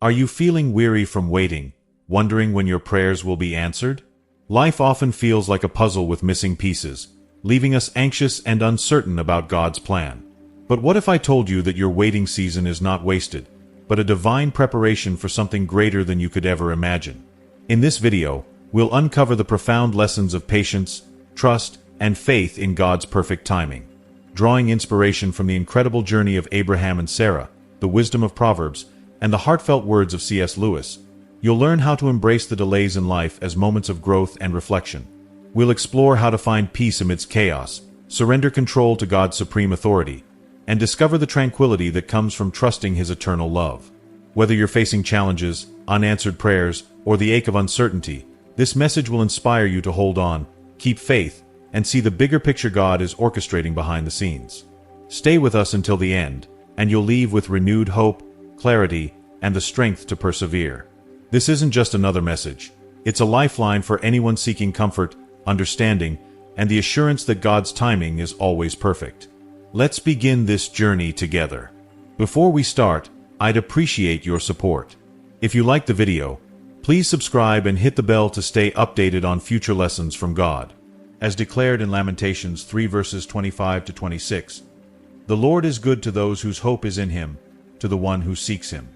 Are you feeling weary from waiting, wondering when your prayers will be answered? Life often feels like a puzzle with missing pieces, leaving us anxious and uncertain about God's plan. But what if I told you that your waiting season is not wasted, but a divine preparation for something greater than you could ever imagine? In this video, we'll uncover the profound lessons of patience, trust, and faith in God's perfect timing. Drawing inspiration from the incredible journey of Abraham and Sarah, the wisdom of Proverbs, and the heartfelt words of C.S.Lewis, you'll learn how to embrace the delays in life as moments of growth and reflection. We'll explore how to find peace amidst chaos, surrender control to God's supreme authority, and discover the tranquility that comes from trusting His eternal love. Whether you're facing challenges, unanswered prayers, or the ache of uncertainty, this message will inspire you to hold on, keep faith, and see the bigger picture God is orchestrating behind the scenes. Stay with us until the end, and you'll leave with renewed hope, clarity, and the strength to persevere. This isn't just another message. It's a lifeline for anyone seeking comfort, understanding, and the assurance that God's timing is always perfect. Let's begin this journey together. Before we start, I'd appreciate your support. If you like the video, please subscribe and hit the bell to stay updated on future lessons from God. As declared in Lamentations 3 verses 25 to 26, "The Lord is good to those whose hope is in Him, to the one who seeks Him.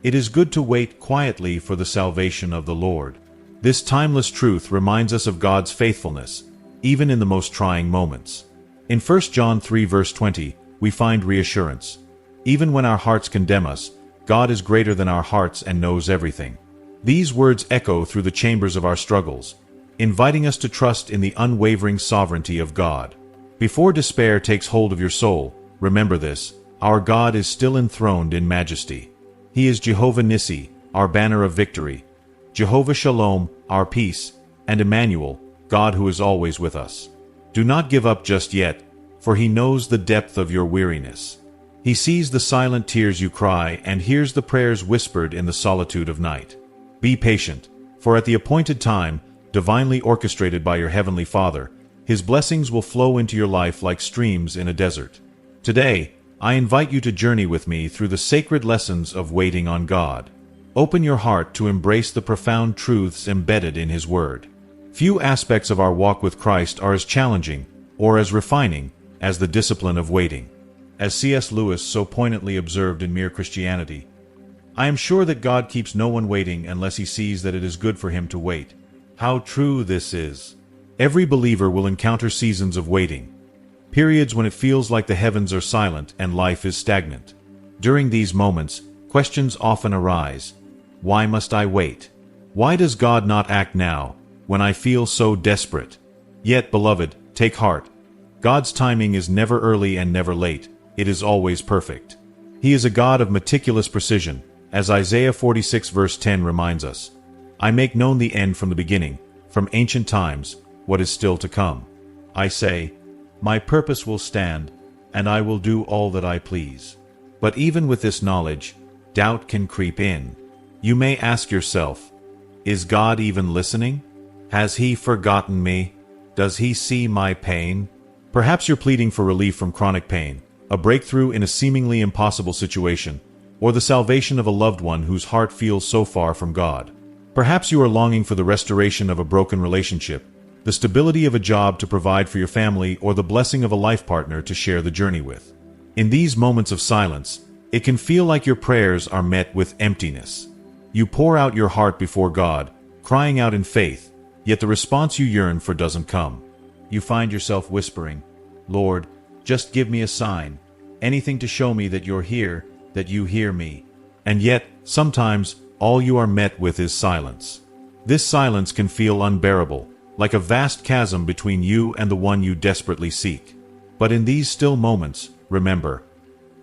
It is good to wait quietly for the salvation of the Lord." This timeless truth reminds us of God's faithfulness, even in the most trying moments. In 1 John 3 verse 20, we find reassurance. Even when our hearts condemn us, God is greater than our hearts and knows everything. These words echo through the chambers of our struggles, inviting us to trust in the unwavering sovereignty of God. Before despair takes hold of your soul, remember this: our God is still enthroned in majesty. He is Jehovah Nissi, our banner of victory, Jehovah Shalom, our peace, and Emmanuel, God who is always with us. Do not give up just yet, for He knows the depth of your weariness. He sees the silent tears you cry and hears the prayers whispered in the solitude of night. Be patient, for at the appointed time, divinely orchestrated by your Heavenly Father, His blessings will flow into your life like streams in a desert. Today, I invite you to journey with me through the sacred lessons of waiting on God. Open your heart to embrace the profound truths embedded in His Word. Few aspects of our walk with Christ are as challenging or as refining as the discipline of waiting. As C.S. Lewis so poignantly observed in Mere Christianity, "I am sure that God keeps no one waiting unless He sees that it is good for him to wait." How true this is! Every believer will encounter seasons of waiting, periods when it feels like the heavens are silent and life is stagnant. During these moments, questions often arise. Why must I wait? Why does God not act now, when I feel so desperate? Yet, beloved, take heart. God's timing is never early and never late. It is always perfect. He is a God of meticulous precision, as Isaiah 46 verse 10 reminds us. "I make known the end from the beginning, from ancient times, what is still to come. I say, my purpose will stand, and I will do all that I please." But even with this knowledge, doubt can creep in. You may ask yourself, is God even listening? Has He forgotten me? Does He see my pain? Perhaps you're pleading for relief from chronic pain, a breakthrough in a seemingly impossible situation, or the salvation of a loved one whose heart feels so far from God. Perhaps you are longing for the restoration of a broken relationship, the stability of a job to provide for your family, or the blessing of a life partner to share the journey with. In these moments of silence, it can feel like your prayers are met with emptiness. You pour out your heart before God, crying out in faith, yet the response you yearn for doesn't come. You find yourself whispering, "Lord, just give me a sign, anything to show me that you're here, that you hear me." And yet, sometimes, all you are met with is silence. This silence can feel unbearable, like a vast chasm between you and the one you desperately seek. But in these still moments, remember,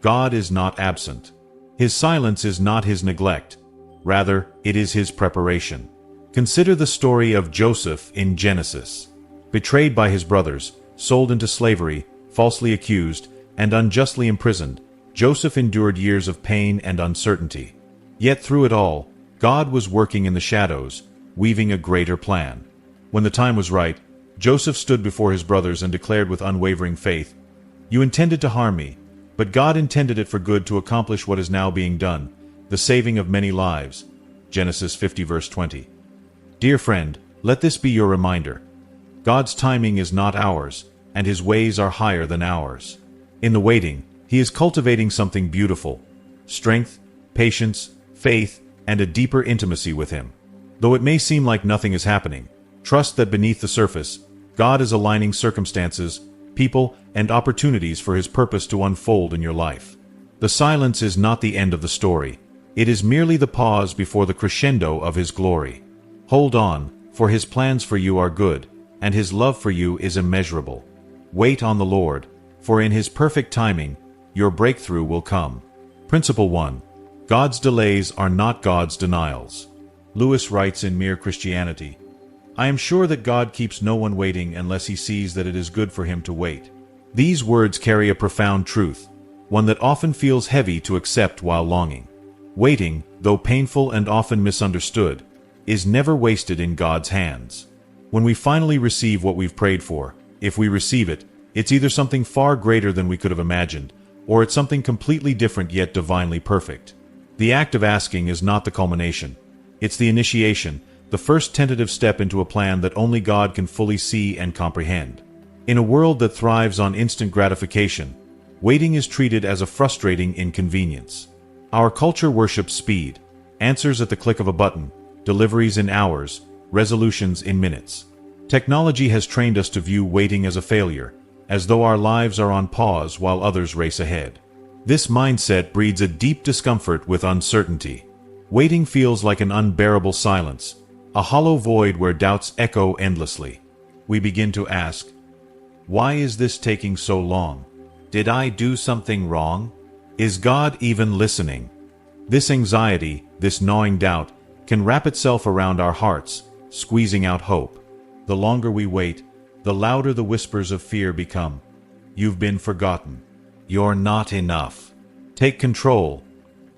God is not absent. His silence is not His neglect. Rather, it is His preparation. Consider the story of Joseph in Genesis. Betrayed by his brothers, sold into slavery, falsely accused, and unjustly imprisoned, Joseph endured years of pain and uncertainty. Yet through it all, God was working in the shadows, weaving a greater plan. When the time was right, Joseph stood before his brothers and declared with unwavering faith, "You intended to harm me, but God intended it for good to accomplish what is now being done, the saving of many lives. Genesis 50 verse 20. Dear friend, let this be your reminder. God's timing is not ours, and His ways are higher than ours. In the waiting, He is cultivating something beautiful: strength, patience, faith, and a deeper intimacy with Him. Though it may seem like nothing is happening, trust that beneath the surface, God is aligning circumstances, people, and opportunities for His purpose to unfold in your life. The silence is not the end of the story. It is merely the pause before the crescendo of His glory. Hold on, for His plans for you are good, and His love for you is immeasurable. Wait on the Lord, for in His perfect timing, your breakthrough will come. Principle 1. God's delays are not God's denials. Lewis writes in Mere Christianity, I am sure that God keeps no one waiting unless He sees that it is good for him to wait. These words carry a profound truth, one that often feels heavy to accept while longing. Waiting, though painful and often misunderstood, is never wasted in God's hands. When we finally receive what we've prayed for, if we receive it, it's either something far greater than we could have imagined, or it's something completely different yet divinely perfect. The act of asking is not the culmination. It's the initiation, the first tentative step into a plan that only God can fully see and comprehend. In a world that thrives on instant gratification, waiting is treated as a frustrating inconvenience. Our culture worships speed, answers at the click of a button, deliveries in hours, resolutions in minutes. Technology has trained us to view waiting as a failure, as though our lives are on pause while others race ahead. This mindset breeds a deep discomfort with uncertainty. Waiting feels like an unbearable silence, a hollow void where doubts echo endlessly. We begin to ask, why is this taking so long? Did I do something wrong? Is God even listening? This anxiety, this gnawing doubt, can wrap itself around our hearts, squeezing out hope. The longer we wait, the louder the whispers of fear become. You've been forgotten. You're not enough. Take control.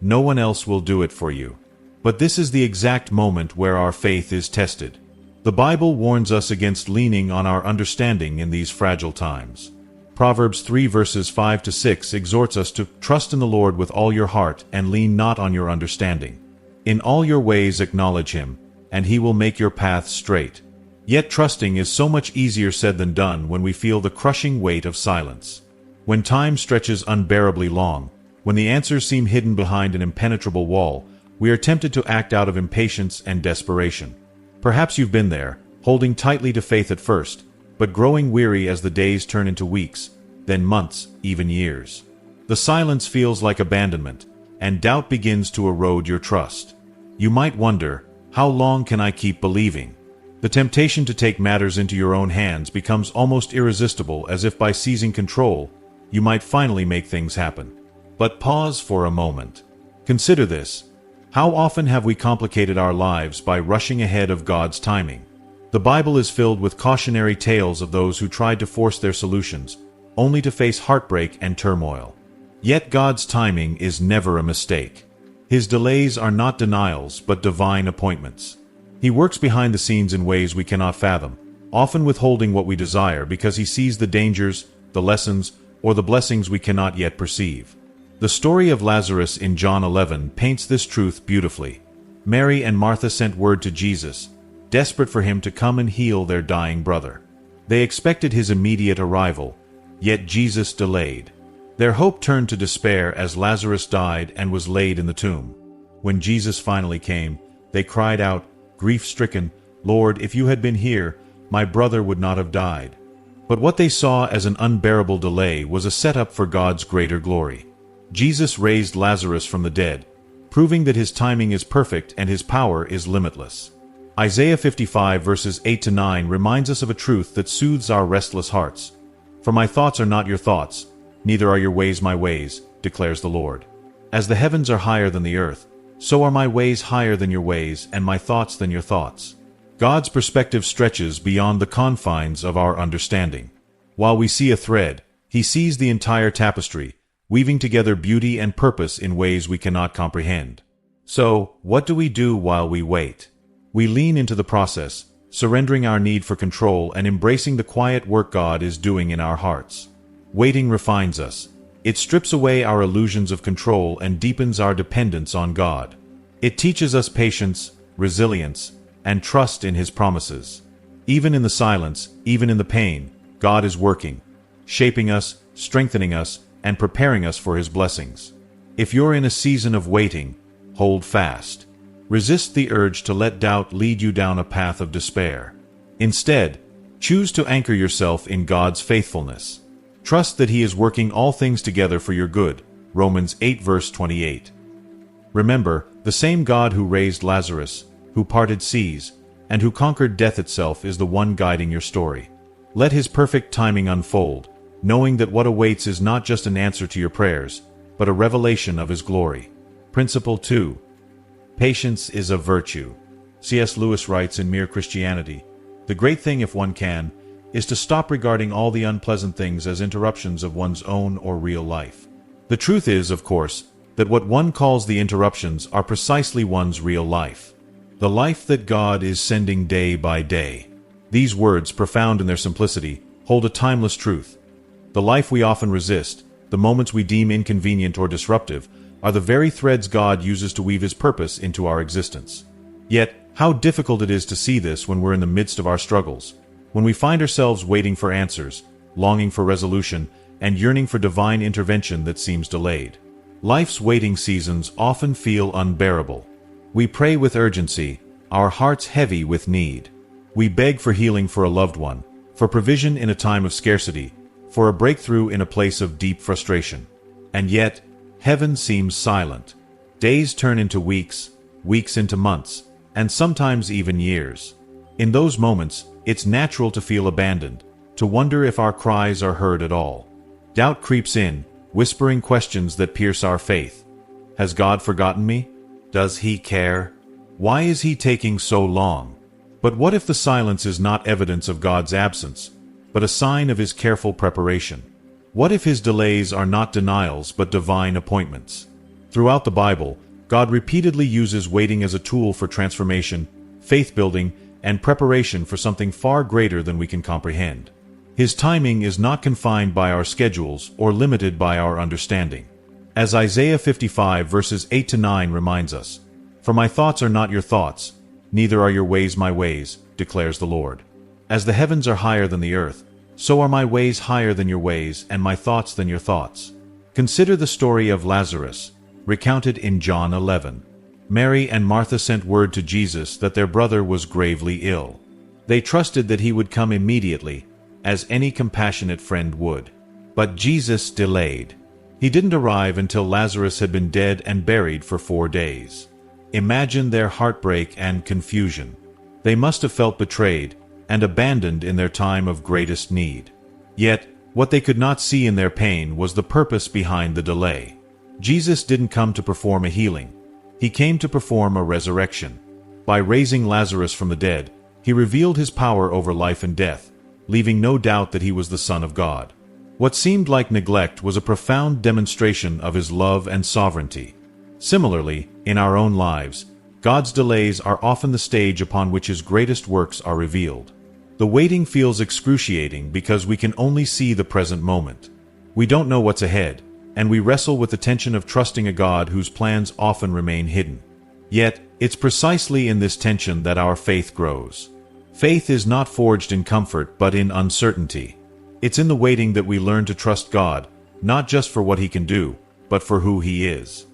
No one else will do it for you. But this is the exact moment where our faith is tested. The Bible warns us against leaning on our understanding in these fragile times. Proverbs 3 verses 5 to 6 exhorts us to trust in the Lord with all your heart and lean not on your understanding. In all your ways acknowledge Him, and He will make your path straight. Yet trusting is so much easier said than done when we feel the crushing weight of silence. When time stretches unbearably long, when the answers seem hidden behind an impenetrable wall, we are tempted to act out of impatience and desperation. Perhaps you've been there, holding tightly to faith at first, but growing weary as the days turn into weeks, then months, even years. The silence feels like abandonment, and doubt begins to erode your trust. You might wonder, how long can I keep believing? The temptation to take matters into your own hands becomes almost irresistible, as if by seizing control, you might finally make things happen. But pause for a moment. Consider this. How often have we complicated our lives by rushing ahead of God's timing? The Bible is filled with cautionary tales of those who tried to force their solutions, only to face heartbreak and turmoil. Yet God's timing is never a mistake. His delays are not denials, but divine appointments. He works behind the scenes in ways we cannot fathom, often withholding what we desire because He sees the dangers, the lessons, or the blessings we cannot yet perceive. The story of Lazarus in John 11 paints this truth beautifully. Mary and Martha sent word to Jesus, desperate for Him to come and heal their dying brother. They expected His immediate arrival, yet Jesus delayed. Their hope turned to despair as Lazarus died and was laid in the tomb. When Jesus finally came, they cried out, grief-stricken, "Lord, if you had been here, my brother would not have died." But what they saw as an unbearable delay was a setup for God's greater glory. Jesus raised Lazarus from the dead, proving that His timing is perfect and His power is limitless. Isaiah 55 verses 8 to 9 reminds us of a truth that soothes our restless hearts. "For my thoughts are not your thoughts, neither are your ways my ways, declares the Lord. As the heavens are higher than the earth, so are my ways higher than your ways, and my thoughts than your thoughts." God's perspective stretches beyond the confines of our understanding. While we see a thread, He sees the entire tapestry, weaving together beauty and purpose in ways we cannot comprehend. So, what do we do while we wait? We lean into the process, surrendering our need for control and embracing the quiet work God is doing in our hearts. Waiting refines us. It strips away our illusions of control and deepens our dependence on God. It teaches us patience, resilience, and trust in His promises. Even in the silence, even in the pain, God is working, shaping us, strengthening us, and preparing us for His blessings. If you're in a season of waiting, hold fast. Resist the urge to let doubt lead you down a path of despair. Instead, choose to anchor yourself in God's faithfulness. Trust that He is working all things together for your good. Romans 8 verse 28. Remember, the same God who raised Lazarus, who parted seas, and who conquered death itself is the one guiding your story. Let His perfect timing unfold, knowing that what awaits is not just an answer to your prayers, but a revelation of His glory. Principle 2. Patience is a virtue. C.S.Lewis writes in Mere Christianity, "The great thing, if one can, is to stop regarding all the unpleasant things as interruptions of one's own or real life." The truth is, of course, that what one calls the interruptions are precisely one's real life. The life that God is sending day by day. These words, profound in their simplicity, hold a timeless truth. The life we often resist, the moments we deem inconvenient or disruptive, are the very threads God uses to weave His purpose into our existence. Yet, how difficult it is to see this when we're in the midst of our struggles, when we find ourselves waiting for answers, longing for resolution, and yearning for divine intervention that seems delayed. Life's waiting seasons often feel unbearable. We pray with urgency, our hearts heavy with need. We beg for healing for a loved one, for provision in a time of scarcity, for a breakthrough in a place of deep frustration. And yet, heaven seems silent. Days turn into weeks, weeks into months, and sometimes even years. In those moments, it's natural to feel abandoned, to wonder if our cries are heard at all. Doubt creeps in, whispering questions that pierce our faith. Has God forgotten me? Does He care? Why is He taking so long? But what if the silence is not evidence of God's absence, but a sign of His careful preparation? What if His delays are not denials but divine appointments? Throughout the Bible, God repeatedly uses waiting as a tool for transformation, faith-building, and preparation for something far greater than we can comprehend. His timing is not confined by our schedules or limited by our understanding. As Isaiah 55 verses 8 to 9 reminds us, "For my thoughts are not your thoughts, neither are your ways my ways, declares the Lord. As the heavens are higher than the earth, so are my ways higher than your ways, and my thoughts than your thoughts." Consider the story of Lazarus, recounted in John 11. Mary and Martha sent word to Jesus that their brother was gravely ill. They trusted that He would come immediately, as any compassionate friend would. But Jesus delayed. He didn't arrive until Lazarus had been dead and buried for 4 days. Imagine their heartbreak and confusion. They must have felt betrayed and abandoned in their time of greatest need. Yet, what they could not see in their pain was the purpose behind the delay. Jesus didn't come to perform a healing. He came to perform a resurrection. By raising Lazarus from the dead, He revealed His power over life and death, leaving no doubt that He was the Son of God. What seemed like neglect was a profound demonstration of His love and sovereignty. Similarly, in our own lives, God's delays are often the stage upon which His greatest works are revealed. The waiting feels excruciating because we can only see the present moment. We don't know what's ahead, and we wrestle with the tension of trusting a God whose plans often remain hidden. Yet, it's precisely in this tension that our faith grows. Faith is not forged in comfort but in uncertainty. It's in the waiting that we learn to trust God, not just for what He can do, but for who He is.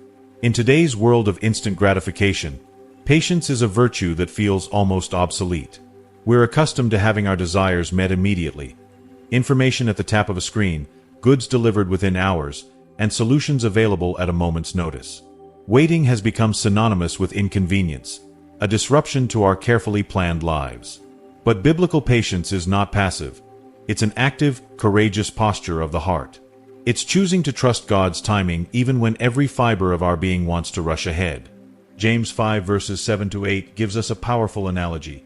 In today's world of instant gratification, patience is a virtue that feels almost obsolete. We're accustomed to having our desires met immediately. Information at the tap of a screen, goods delivered within hours, and solutions available at a moment's notice. Waiting has become synonymous with inconvenience, a disruption to our carefully planned lives. But biblical patience is not passive. It's an active, courageous posture of the heart. It's choosing to trust God's timing even when every fiber of our being wants to rush ahead. James 5 verses 7 to 8 gives us a powerful analogy.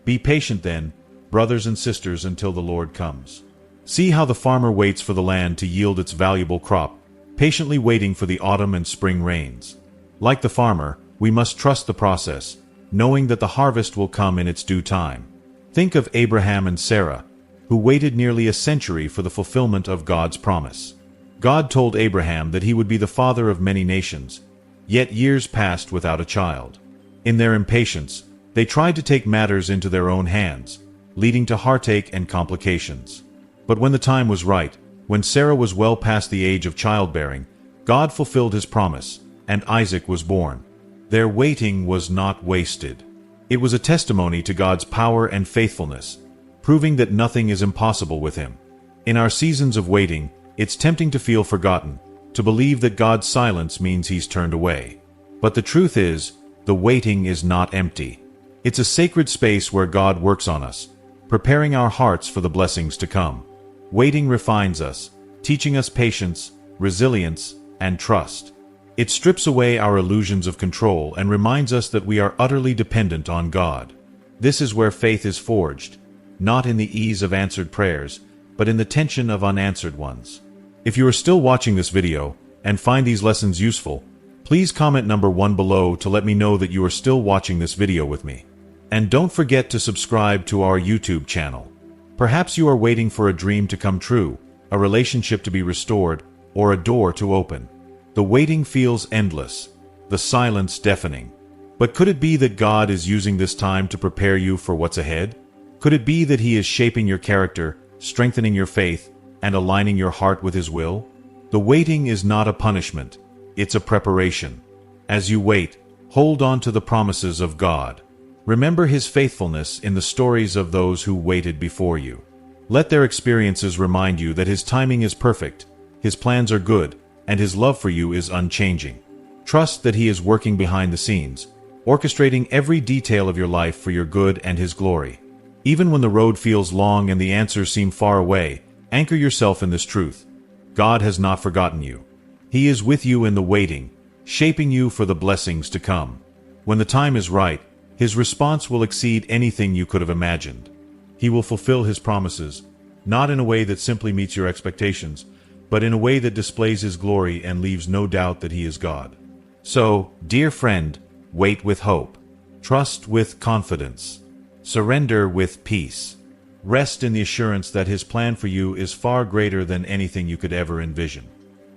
"Be patient then, brothers and sisters, until the Lord comes. See how the farmer waits for the land to yield its valuable crop, patiently waiting for the autumn and spring rains. Like the farmer, we must trust the process, knowing that the harvest will come in its due time." Think of Abraham and Sarah, who waited nearly a century for the fulfillment of God's promise. God told Abraham that he would be the father of many nations, yet years passed without a child. In their impatience, they tried to take matters into their own hands, leading to heartache and complications. But when the time was right, when Sarah was well past the age of childbearing, God fulfilled his promise, and Isaac was born. Their waiting was not wasted. It was a testimony to God's power and faithfulness, proving that nothing is impossible with him. In our seasons of waiting, it's tempting to feel forgotten, to believe that God's silence means he's turned away. But the truth is, the waiting is not empty. It's a sacred space where God works on us, preparing our hearts for the blessings to come. Waiting refines us, teaching us patience, resilience, and trust. It strips away our illusions of control and reminds us that we are utterly dependent on God. This is where faith is forged, not in the ease of answered prayers, but in the tension of unanswered ones. If you are still watching this video and find these lessons useful, please comment number 1 below to let me know that you are still watching this video with me. And don't forget to subscribe to our YouTube channel. Perhaps you are waiting for a dream to come true, a relationship to be restored, or a door to open. The waiting feels endless, the silence deafening. But could it be that God is using this time to prepare you for what's ahead? Could it be that he is shaping your character, strengthening your faith, and aligning your heart with his will? The waiting is not a punishment, it's a preparation. As you wait, hold on to the promises of God. Remember his faithfulness in the stories of those who waited before you. Let their experiences remind you that his timing is perfect, his plans are good, and his love for you is unchanging. Trust that he is working behind the scenes, orchestrating every detail of your life for your good and his glory. Even when the road feels long and the answers seem far away, anchor yourself in this truth. God has not forgotten you. He is with you in the waiting, shaping you for the blessings to come. When the time is right, his response will exceed anything you could have imagined. He will fulfill his promises, not in a way that simply meets your expectations, but in a way that displays his glory and leaves no doubt that he is God. So, dear friend, wait with hope. Trust with confidence. Surrender with peace. Rest in the assurance that his plan for you is far greater than anything you could ever envision.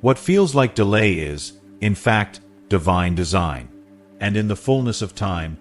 What feels like delay is, in fact, divine design. And in the fullness of time,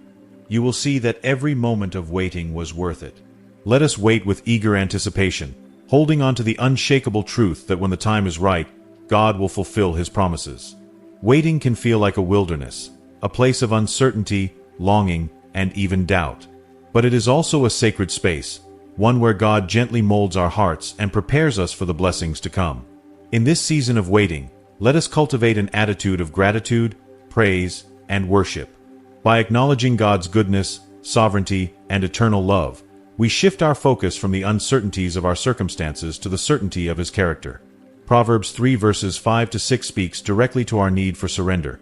you will see that every moment of waiting was worth it. Let us wait with eager anticipation, holding on to the unshakable truth that when the time is right, God will fulfill his promises. Waiting can feel like a wilderness, a place of uncertainty, longing, and even doubt. But it is also a sacred space, one where God gently molds our hearts and prepares us for the blessings to come. In this season of waiting, let us cultivate an attitude of gratitude, praise, and worship. By acknowledging God's goodness, sovereignty, and eternal love, we shift our focus from the uncertainties of our circumstances to the certainty of his character. Proverbs 3 verses 5 to 6 speaks directly to our need for surrender.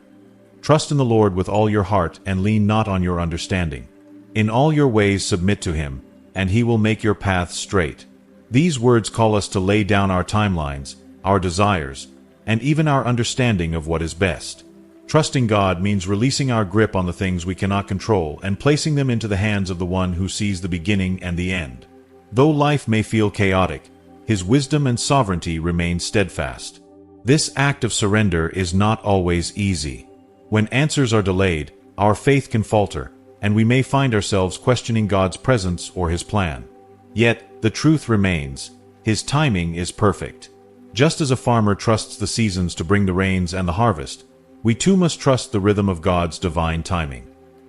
Trust in the Lord with all your heart and lean not on your understanding. In all your ways submit to him, and he will make your path straight. These words call us to lay down our timelines, our desires, and even our understanding of what is best. Trusting God means releasing our grip on the things we cannot control and placing them into the hands of the one who sees the beginning and the end. Though life may feel chaotic, his wisdom and sovereignty remain steadfast. This act of surrender is not always easy. When answers are delayed, our faith can falter, and we may find ourselves questioning God's presence or his plan. Yet, the truth remains, his timing is perfect. Just as a farmer trusts the seasons to bring the rains and the harvest, we too must trust the rhythm of God's divine timing.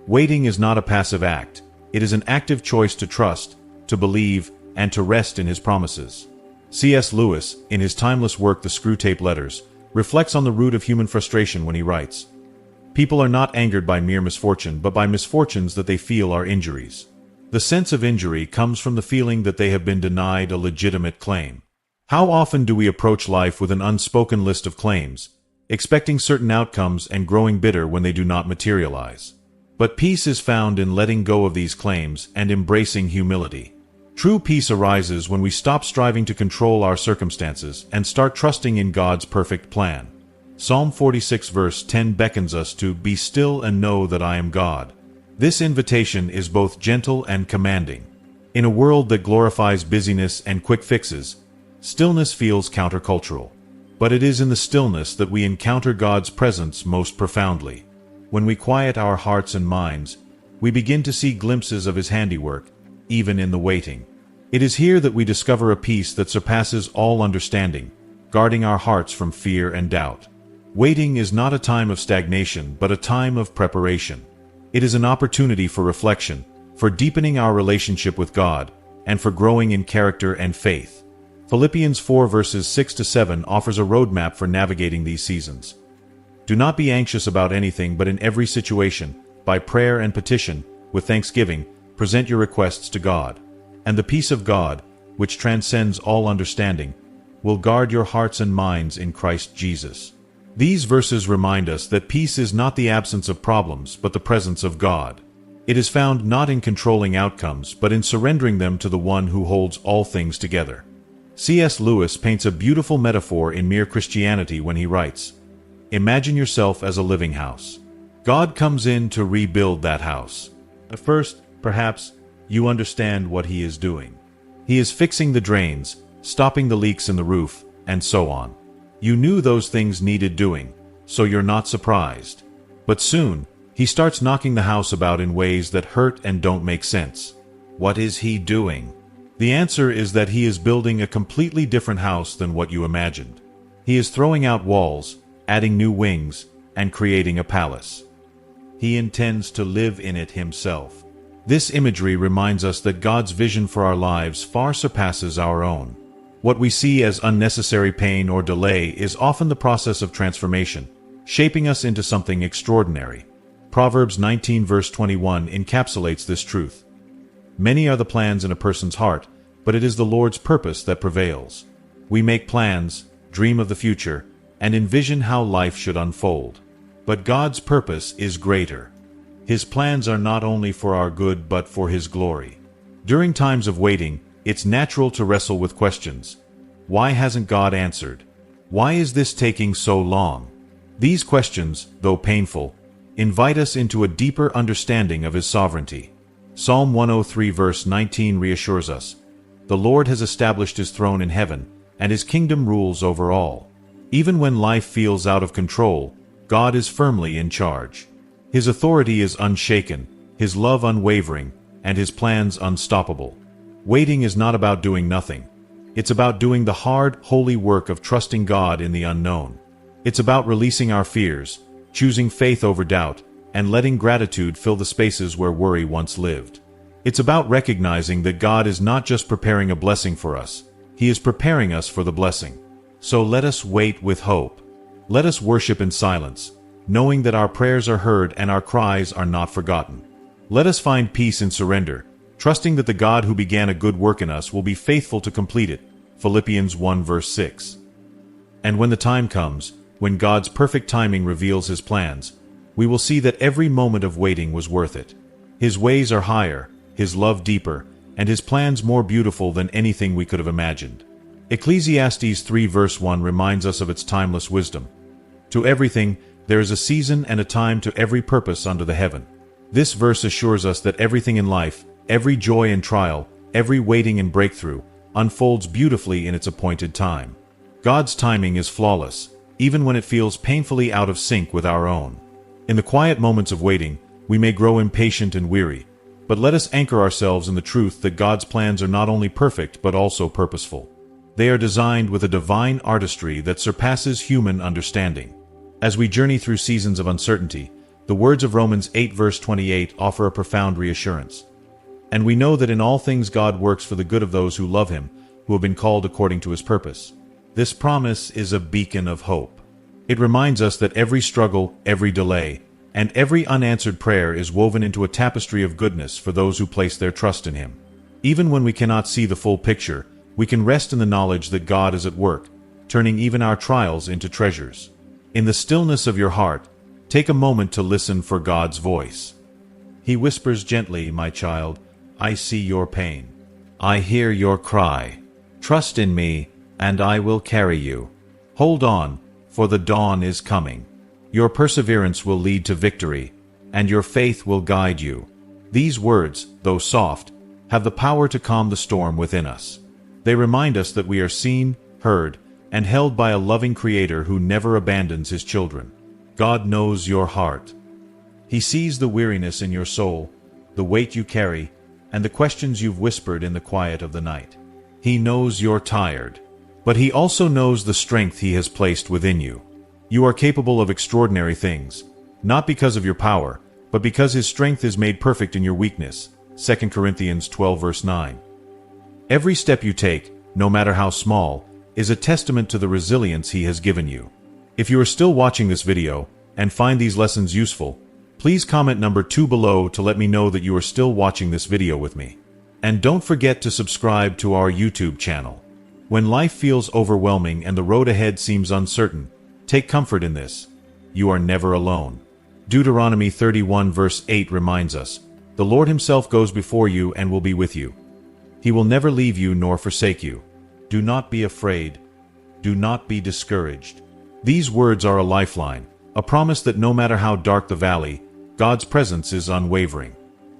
Waiting is not a passive act. It is an active choice to trust, to believe, and to rest in his promises. C.S.Lewis, in his timeless work The Screwtape Letters, reflects on the root of human frustration when he writes, "People are not angered by mere misfortune, but by misfortunes that they feel are injuries. The sense of injury comes from the feeling that they have been denied a legitimate claim." How often do we approach life with an unspoken list of claims, expecting certain outcomes and growing bitter when they do not materialize? But peace is found in letting go of these claims and embracing humility. True peace arises when we stop striving to control our circumstances and start trusting in God's perfect plan. Psalm 46 verse 10 beckons us to be still and know that I am God. This invitation is both gentle and commanding. In a world that glorifies busyness and quick fixes, stillness feels countercultural. But it is in the stillness that we encounter God's presence most profoundly. When we quiet our hearts and minds, we begin to see glimpses of His handiwork, even in the waiting. It is here that we discover a peace that surpasses all understanding, guarding our hearts from fear and doubt. Waiting is not a time of stagnation, but a time of preparation. It is an opportunity for reflection, for deepening our relationship with God, and for growing in character and faith. Philippians 4 verses 6-7 offers a roadmap for navigating these seasons. Do not be anxious about anything, but in every situation, by prayer and petition, with thanksgiving, present your requests to God. And the peace of God, which transcends all understanding, will guard your hearts and minds in Christ Jesus. These verses remind us that peace is not the absence of problems, but the presence of God. It is found not in controlling outcomes, but in surrendering them to the one who holds all things together. C.S.Lewis paints a beautiful metaphor in Mere Christianity when he writes, "Imagine yourself as a living house. God comes in to rebuild that house. At first, perhaps, you understand what He is doing. He is fixing the drains, stopping the leaks in the roof, and so on. You knew those things needed doing, so you're not surprised. But soon, He starts knocking the house about in ways that hurt and don't make sense. What is He doing? The answer is that He is building a completely different house than what you imagined. He is throwing out walls, adding new wings, and creating a palace. He intends to live in it Himself. This imagery reminds us that God's vision for our lives far surpasses our own. What we see as unnecessary pain or delay is often the process of transformation, shaping us into something extraordinary. Proverbs 19 verse 21 encapsulates this truth. Many are the plans in a person's heart, but it is the Lord's purpose that prevails. We make plans, dream of the future, and envision how life should unfold. But God's purpose is greater. His plans are not only for our good but for His glory. During times of waiting, it's natural to wrestle with questions. Why hasn't God answered? Why is this taking so long? These questions, though painful, invite us into a deeper understanding of His sovereignty. Psalm 103 verse 19 reassures us, "The Lord has established His throne in heaven, and His kingdom rules over all." Even when life feels out of control, God is firmly in charge. His authority is unshaken, His love unwavering, and His plans unstoppable. Waiting is not about doing nothing. It's about doing the hard, holy work of trusting God in the unknown. It's about releasing our fears, choosing faith over doubt, and letting gratitude fill the spaces where worry once lived. It's about recognizing that God is not just preparing a blessing for us, He is preparing us for the blessing. So let us wait with hope. Let us worship in silence, knowing that our prayers are heard and our cries are not forgotten. Let us find peace in surrender, trusting that the God who began a good work in us will be faithful to complete it. Philippians 1 verse 6. And when the time comes, when God's perfect timing reveals His plans, we will see that every moment of waiting was worth it. His ways are higher, His love deeper, and His plans more beautiful than anything we could have imagined. Ecclesiastes 3 verse 1 reminds us of its timeless wisdom. To everything, there is a season and a time to every purpose under the heaven. This verse assures us that everything in life, every joy and trial, every waiting and breakthrough, unfolds beautifully in its appointed time. God's timing is flawless, even when it feels painfully out of sync with our own. In the quiet moments of waiting, we may grow impatient and weary, but let us anchor ourselves in the truth that God's plans are not only perfect but also purposeful. They are designed with a divine artistry that surpasses human understanding. As we journey through seasons of uncertainty, the words of Romans 8 verse 28 offer a profound reassurance. And we know that in all things God works for the good of those who love Him, who have been called according to His purpose. This promise is a beacon of hope. It reminds us that every struggle, every delay, and every unanswered prayer is woven into a tapestry of goodness for those who place their trust in Him. Even when we cannot see the full picture, we can rest in the knowledge that God is at work, turning even our trials into treasures. In the stillness of your heart, take a moment to listen for God's voice. He whispers gently, "My child, I see your pain. I hear your cry. Trust in me, and I will carry you. Hold on, for the dawn is coming. Your perseverance will lead to victory, and your faith will guide you." These words, though soft, have the power to calm the storm within us. They remind us that we are seen, heard, and held by a loving Creator who never abandons His children. God knows your heart. He sees the weariness in your soul, the weight you carry, and the questions you've whispered in the quiet of the night. He knows you're tired, but He also knows the strength He has placed within you. You are capable of extraordinary things, not because of your power, but because His strength is made perfect in your weakness. 2 Corinthians 12 verse 9. Every step you take, no matter how small, is a testament to the resilience He has given you. If you are still watching this video and find these lessons useful, please comment number 2 below to let me know that you are still watching this video with me. And don't forget to subscribe to our YouTube channel. When life feels overwhelming and the road ahead seems uncertain, take comfort in this. You are never alone. Deuteronomy 31 verse 8 reminds us, "The Lord Himself goes before you and will be with you. He will never leave you nor forsake you. Do not be afraid. Do not be discouraged." These words are a lifeline, a promise that no matter how dark the valley, God's presence is unwavering.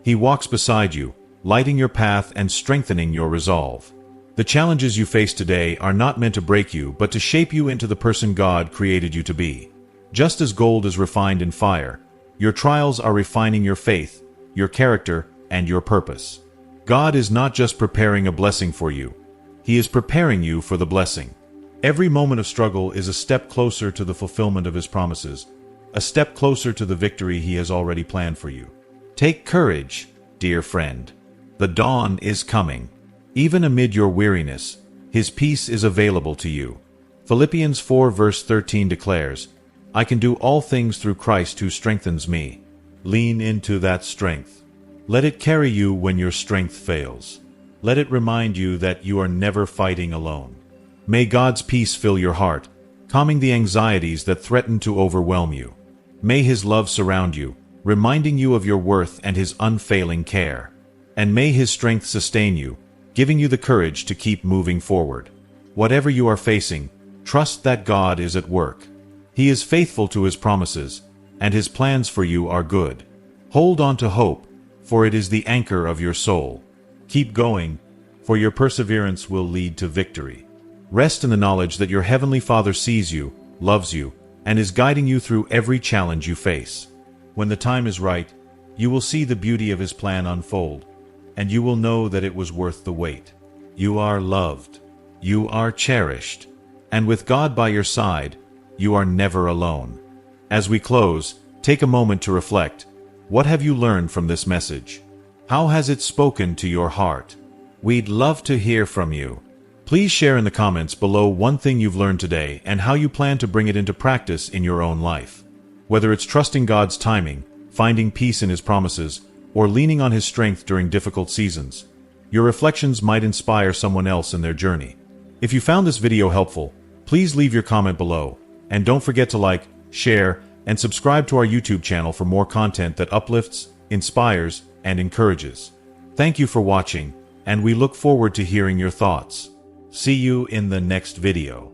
He walks beside you, lighting your path and strengthening your resolve. The challenges you face today are not meant to break you, but to shape you into the person God created you to be. Just as gold is refined in fire, your trials are refining your faith, your character, and your purpose. God is not just preparing a blessing for you. He is preparing you for the blessing. Every moment of struggle is a step closer to the fulfillment of His promises, a step closer to the victory He has already planned for you. Take courage, dear friend. The dawn is coming. Even amid your weariness, His peace is available to you. Philippians 4 verse 13 declares, "I can do all things through Christ who strengthens me." Lean into that strength. Let it carry you when your strength fails. Let it remind you that you are never fighting alone. May God's peace fill your heart, calming the anxieties that threaten to overwhelm you. May His love surround you, reminding you of your worth and His unfailing care. And may His strength sustain you, giving you the courage to keep moving forward. Whatever you are facing, trust that God is at work. He is faithful to His promises, and His plans for you are good. Hold on to hope, for it is the anchor of your soul. Keep going, for your perseverance will lead to victory. Rest in the knowledge that your Heavenly Father sees you, loves you, and is guiding you through every challenge you face. When the time is right, you will see the beauty of His plan unfold, and you will know that it was worth the wait. You are loved. You are cherished. And with God by your side, you are never alone. As we close, take a moment to reflect. What have you learned from this message? How has it spoken to your heart? We'd love to hear from you. Please share in the comments below one thing you've learned today and how you plan to bring it into practice in your own life. Whether it's trusting God's timing, finding peace in His promises, or leaning on His strength during difficult seasons, your reflections might inspire someone else in their journey. If you found this video helpful, please leave your comment below, and don't forget to like, share, and subscribe to our YouTube channel for more content that uplifts, inspires, and encourages. Thank you for watching, and we look forward to hearing your thoughts. See you in the next video.